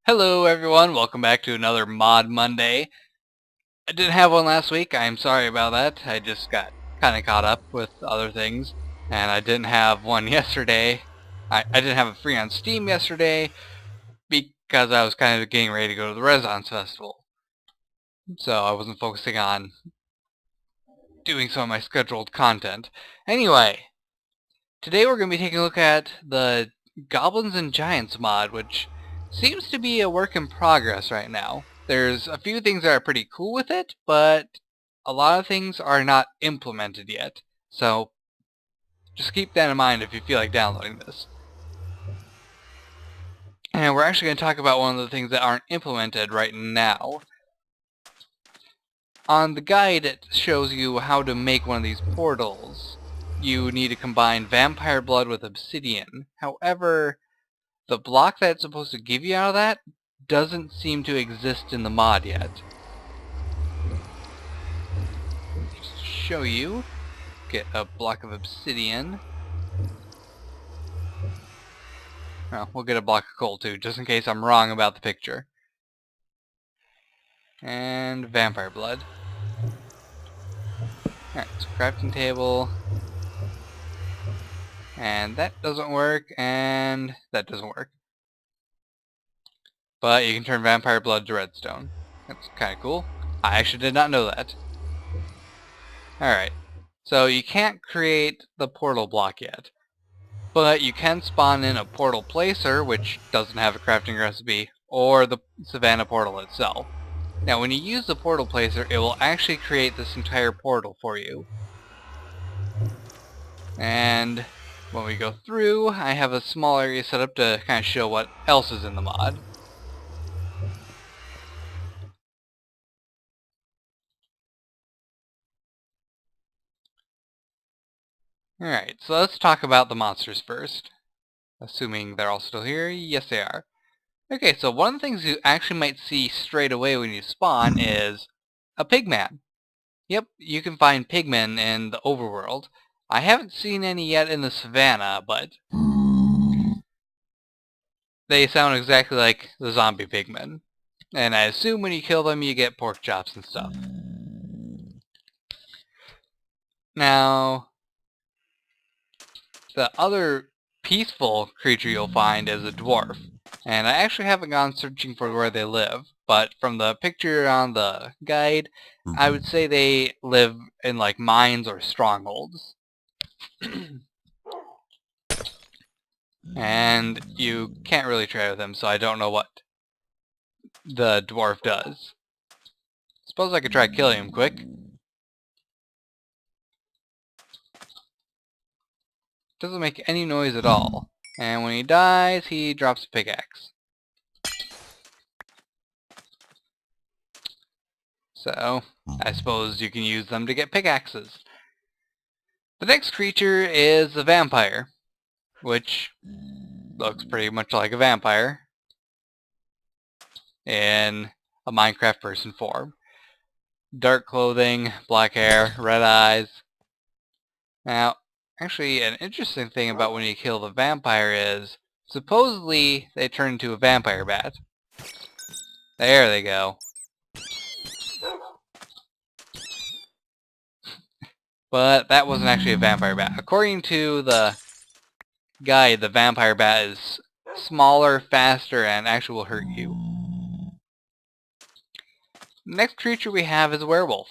Hello everyone, welcome back to another Mod Monday. I didn't have one last week, I'm sorry about that. I just got kinda caught up with other things, and I didn't have one yesterday. I didn't have it free on Steam yesterday, because I was kind of getting ready to go to the Renaissance Festival. So I wasn't focusing on doing some of my scheduled content. Anyway, today we're going to be taking a look at the Goblins and Giants mod, which seems to be a work in progress right now. There's a few things that are pretty cool with it, but a lot of things are not implemented yet. So just keep that in mind if you feel like downloading this. And we're actually going to talk about one of the things that aren't implemented right now. On the guide, it shows you how to make one of these portals. You need to combine vampire blood with obsidian. However, the block that it's supposed to give you out of that doesn't seem to exist in the mod yet. Just to show you, get a block of obsidian. Well, we'll get a block of coal too, just in case I'm wrong about the picture. And vampire blood. Alright, so crafting table. And that doesn't work, and that doesn't work. But you can turn vampire blood to redstone. That's kind of cool. I actually did not know that. Alright, so you can't create the portal block yet. But you can spawn in a portal placer, which doesn't have a crafting recipe, or the Savannah portal itself. Now when you use the portal placer, it will actually create this entire portal for you. And when we go through, I have a small area set up to kind of show what else is in the mod. Alright, so let's talk about the monsters first. Assuming they're all still here. Yes, they are. Okay, so one of the things you actually might see straight away when you spawn is a pigman. Yep, you can find pigmen in the overworld. I haven't seen any yet in the savannah, but they sound exactly like the zombie pigmen. And I assume when you kill them, you get pork chops and stuff. Now, the other peaceful creature you'll find is a dwarf. And I actually haven't gone searching for where they live, but from the picture on the guide, I would say they live in like mines or strongholds. And you can't really trade with him, so I don't know what the dwarf does. Suppose I could try killing him quick. Doesn't make any noise at all. And when he dies, he drops a pickaxe. So, I suppose you can use them to get pickaxes. The next creature is the vampire, which looks pretty much like a vampire in a Minecraft person form. Dark clothing, black hair, red eyes. Now, actually, an interesting thing about when you kill the vampire is, supposedly they turn into a vampire bat. There they go. But that wasn't actually a vampire bat. According to the guide, the vampire bat is smaller, faster, and actually will hurt you. Next creature we have is a werewolf.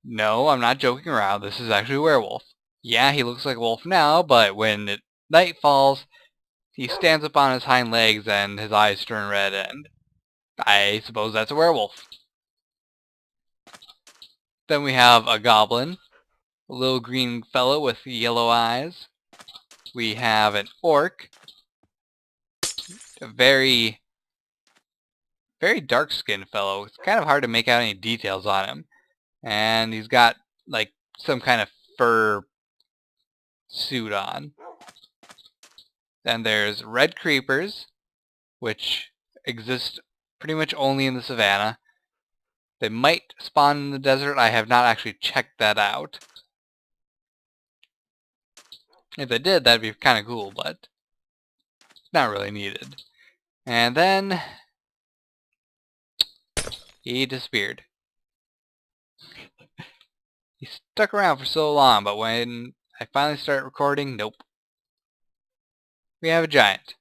No, I'm not joking around. This is actually a werewolf. Yeah, he looks like a wolf now, but when night falls, he stands up on his hind legs and his eyes turn red, and I suppose that's a werewolf. Then we have a goblin, a little green fellow with yellow eyes. We have an orc, a very dark-skinned fellow. It's kind of hard to make out any details on him. And he's got, like, some kind of fur suit on. Then there's red creepers, which exist pretty much only in the savannah. They might spawn in the desert. I have not actually checked that out. If they did, that'd be kind of cool, but not really needed. And then he disappeared. He stuck around for so long, but when I finally started recording, nope. We have a giant,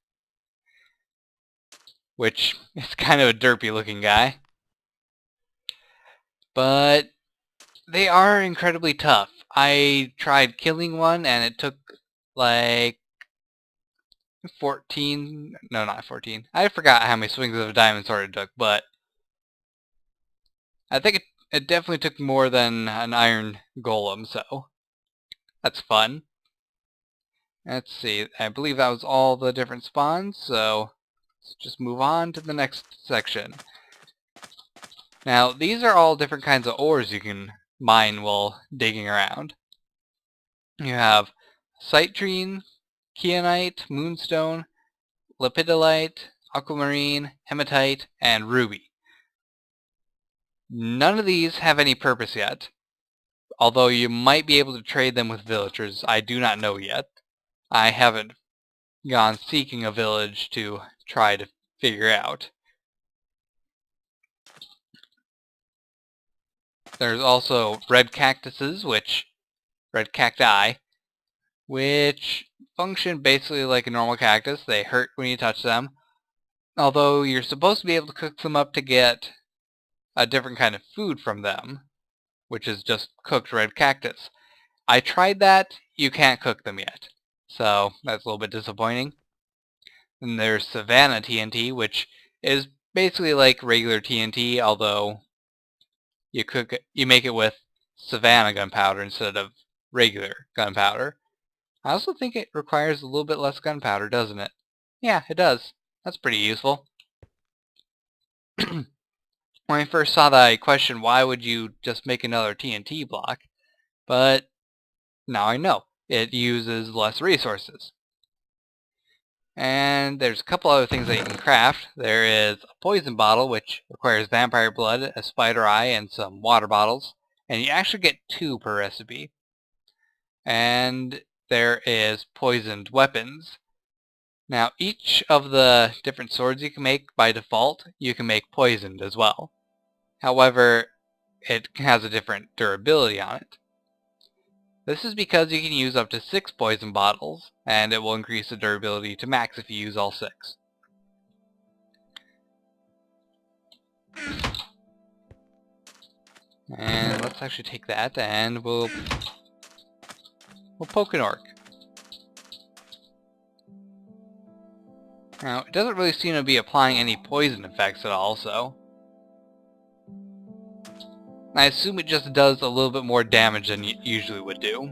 which is kind of a derpy looking guy. But they are incredibly tough. I tried killing one and it took like 14, no, not 14. I forgot how many swings of a diamond sword it took, but I think it definitely took more than an iron golem, so that's fun. Let's see, I believe that was all the different spawns, so let's just move on to the next section. Now, these are all different kinds of ores you can mine while digging around. You have citrine, kyanite, moonstone, lepidolite, aquamarine, hematite, and ruby. None of these have any purpose yet, although you might be able to trade them with villagers. I do not know yet. I haven't gone seeking a village to try to figure out. There's also red cactuses, red cacti, which function basically like a normal cactus. They hurt when you touch them, although you're supposed to be able to cook them up to get a different kind of food from them, which is just cooked red cactus. I tried that, you can't cook them yet, so that's a little bit disappointing. Then there's Savannah TNT, which is basically like regular TNT, although you make it with Savannah gunpowder instead of regular gunpowder. I also think it requires a little bit less gunpowder, doesn't it? Yeah, it does. That's pretty useful. When I first saw that, I questioned why would you just make another TNT block, but now I know. It uses less resources. And there's a couple other things that you can craft. There is a poison bottle, which requires vampire blood, a spider eye, and some water bottles. And you actually get 2 per recipe. And there is poisoned weapons. Now, each of the different swords you can make, by default, you can make poisoned as well. However, it has a different durability on it. This is because you can use up to 6 poison bottles, and it will increase the durability to max if you use all 6. And let's actually take that, and we'll poke an orc. Now, it doesn't really seem to be applying any poison effects at all, so I assume it just does a little bit more damage than it usually would do.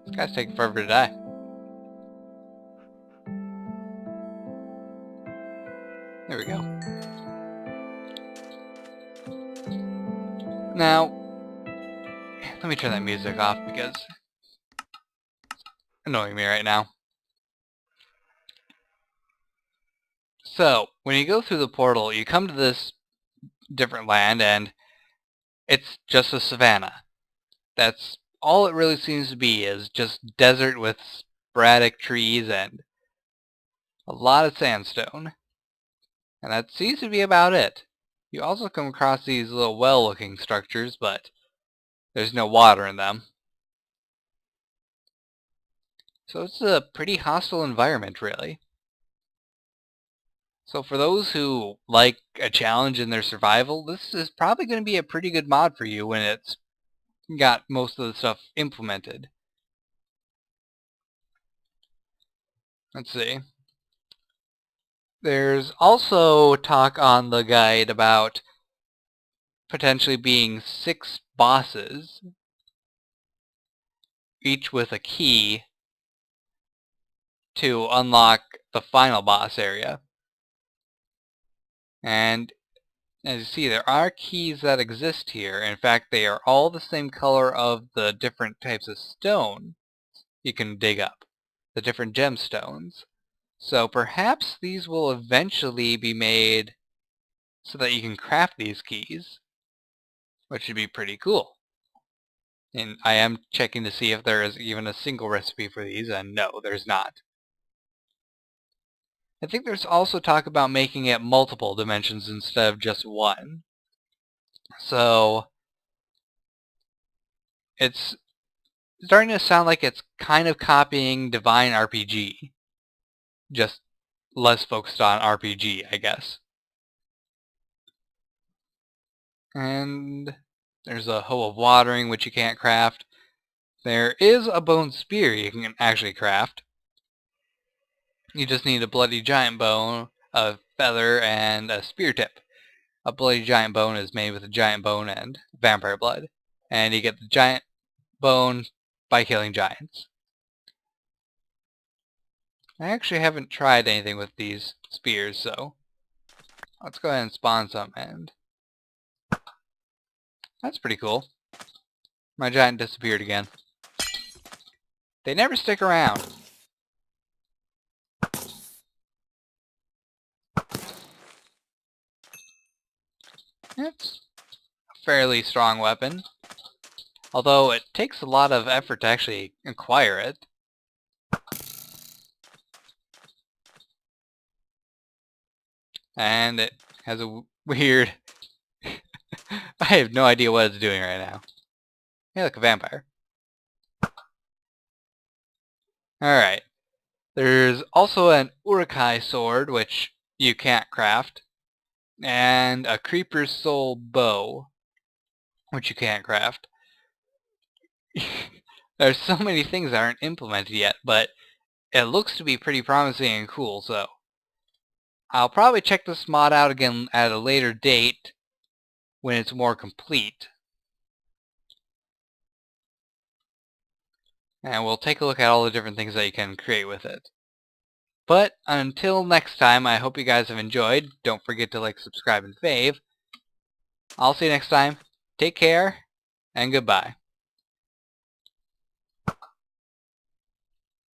This guy's taking forever to die. There we go. Now, let me turn that music off because it's annoying me right now. So, when you go through the portal, you come to this different land, and it's just a savanna. That's all it really seems to be, is just desert with sporadic trees and a lot of sandstone. And that seems to be about it. You also come across these little well-looking structures, but there's no water in them. So it's a pretty hostile environment, really. So for those who like a challenge in their survival, this is probably going to be a pretty good mod for you when it's got most of the stuff implemented. Let's see. There's also talk on the guide about potentially being 6 bosses, each with a key to unlock the final boss area. And as you see, there are keys that exist here. In fact, they are all the same color of the different types of stone you can dig up, the different gemstones. So perhaps these will eventually be made so that you can craft these keys, which would be pretty cool. And I am checking to see if there is even a single recipe for these, and no, there's not. I think there's also talk about making it multiple dimensions instead of just one. So it's starting to sound like it's kind of copying Divine RPG, just less focused on RPG, I guess. And there's a hoe of watering, which you can't craft. There is a bone spear you can actually craft. You just need a bloody giant bone, a feather, and a spear tip. A bloody giant bone is made with a giant bone and vampire blood. And you get the giant bone by killing giants. I actually haven't tried anything with these spears, so let's go ahead and spawn some, and that's pretty cool. My giant disappeared again. They never stick around. It's a fairly strong weapon, although it takes a lot of effort to actually acquire it. And it has a weird... I have no idea what it's doing right now. Hey, like a vampire. Alright. There's also an Urukai sword, which you can't craft. And a Creeper's Soul bow, which you can't craft. There's so many things that aren't implemented yet, but it looks to be pretty promising and cool, so I'll probably check this mod out again at a later date when it's more complete. And we'll take a look at all the different things that you can create with it. But until next time, I hope you guys have enjoyed. Don't forget to like, subscribe, and fave. I'll see you next time. Take care, and goodbye.